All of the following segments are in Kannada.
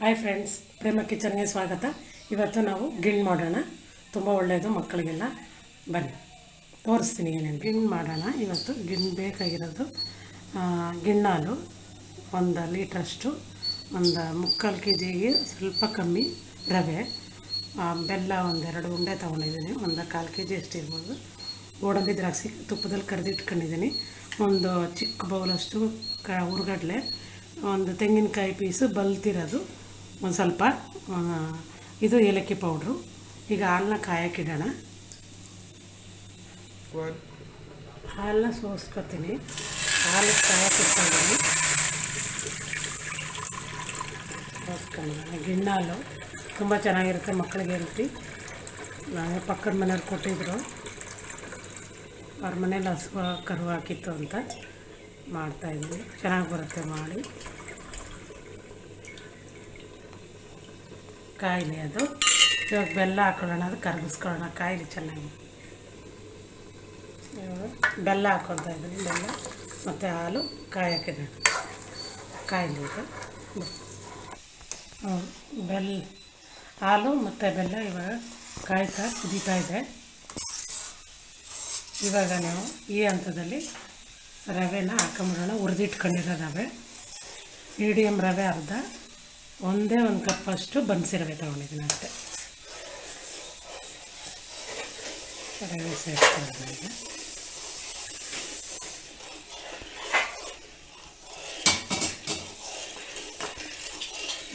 ಹಾಯ್ ಫ್ರೆಂಡ್ಸ್, ಪ್ರೇಮ ಕಿಚನ್ಗೆ ಸ್ವಾಗತ. ಇವತ್ತು ನಾವು ಗಿಣ್ಣು ಮಾಡೋಣ. ತುಂಬ ಒಳ್ಳೆಯದು ಮಕ್ಕಳಿಗೆಲ್ಲ. ಬನ್ನಿ ತೋರಿಸ್ತೀನಿ ಏನೇನು ಗಿಣ್ಣು ಮಾಡೋಣ. ಇವತ್ತು ಗಿಣ್ಣು ಬೇಕಾಗಿರೋದು ಗಿಣ್ಣಾಲು 1 ಲೀಟ್ರಷ್ಟು, ಒಂದು 3/4 kgಗೆ ಸ್ವಲ್ಪ ಕಮ್ಮಿ ರವೆ, ಬೆಲ್ಲ 1-2 ಉಂಡೆ ತೊಗೊಂಡಿದ್ದೀನಿ, 1/4 kg ಅಷ್ಟು ಇರ್ಬೋದು. ಗೋಡಂಬಿ ದ್ರಾಕ್ಷಿ ತುಪ್ಪದಲ್ಲಿ ಕರೆದಿಟ್ಕೊಂಡಿದ್ದೀನಿ. ಒಂದು ಚಿಕ್ಕ ಬೌಲಷ್ಟು ಹುರ್ಗಡ್ಲೆ, ಒಂದು ತೆಂಗಿನಕಾಯಿ ಪೀಸು ಬಲ್ತಿರೋದು, ಒಂದು ಸ್ವಲ್ಪ ಇದು ಏಲಕ್ಕಿ ಪೌಡ್ರು. ಈಗ ಹಾಲನ್ನ ಕಾಯಕ್ಕಿಡೋಣ. ಹಾಲನ್ನ ಸೋಸ್ಕೊತೀನಿ. ಹಾಲು ಕಾಯಕ್ಕಿಡ್ತೀನಿ. ಗಿಣ್ಣಾಲು ತುಂಬ ಚೆನ್ನಾಗಿರುತ್ತೆ, ಮಕ್ಕಳಿಗೆ ಹೆಲ್ತಿ. ನಾವೇ ಪಕ್ಕದ ಮನೆಯವ್ರು ಕೊಟ್ಟಿದ್ರು, ಅವ್ರ ಮನೇಲಿ ಹಸುವ ಕರು ಹಾಕಿತ್ತು ಅಂತ ಮಾಡ್ತಾಯಿದ್ದೀನಿ. ಚೆನ್ನಾಗಿ ಬರುತ್ತೆ ಮಾಡಿ. ಕಾಯಿಲೆ ಅದು. ಇವಾಗ ಬೆಲ್ಲ ಹಾಕೊಳ್ಳೋಣ, ಅದು ಕರಗಿಸ್ಕೊಳ್ಳೋಣ. ಕಾಯಿಲೆ ಚೆನ್ನಾಗಿ ಬೆಲ್ಲ ಹಾಕ್ಕೊಳ್ತಾ ಇದ್ದೀನಿ. ಬೆಲ್ಲ ಮತ್ತು ಹಾಲು ಕಾಯಕ್ಕಿದೆ. ಕಾಯಿಲೆ ಇದು ಹಾಲು ಮತ್ತು ಬೆಲ್ಲ ಇವಾಗ ಕಾಯ್ತಾ ಕುದೀತಾ ಇದೆ. ಇವಾಗ ನಾವು ಈ ಹಂತದಲ್ಲಿ ರವೆನ ಹಾಕೊಂಬಿಡೋಣ. ಹುರಿದಿಟ್ಕೊಂಡಿರೋ ರವೆ, ಮೀಡಿಯಮ್ ರವೆ ಅರ್ಧ, ಒಂದೇ 1 ಕಪ್ಪಷ್ಟು ಬನ್ಸಿ ರವೆ ತೊಗೊಂಡಿದ್ದೀನಿ ಅಷ್ಟೇ. ರವೆ ಸೇರಿಸ್ಕೊಳ್ಳೋಣ.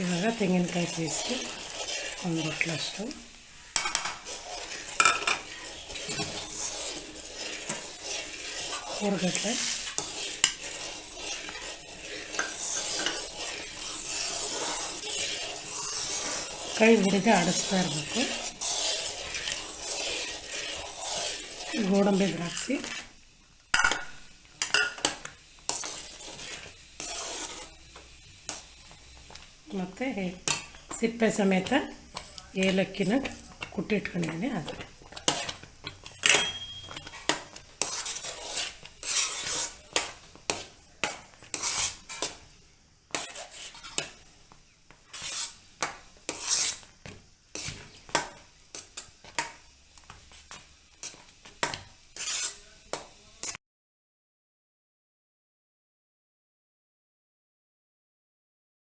ಇವಾಗ ತೆಂಗಿನಕಾಯಿ ಪೀಸ್ಗೆ 1 ಬಟ್ಲಷ್ಟು, ಹುರ್ಗಡ್ಲೆ, ಕೈ ಹಿಡಿದು ಆಡಿಸ್ತಾ ಇರಬೇಕು. ಗೋಡಂಬಿ ದ್ರಾಕ್ಷಿ, ಮತ್ತು ಸಿಪ್ಪೆ ಸಮೇತ ಏಲಕ್ಕಿನ ಕುಟ್ಟಿಟ್ಕೊಂಡಿದ್ದೀನಿ ಅದು.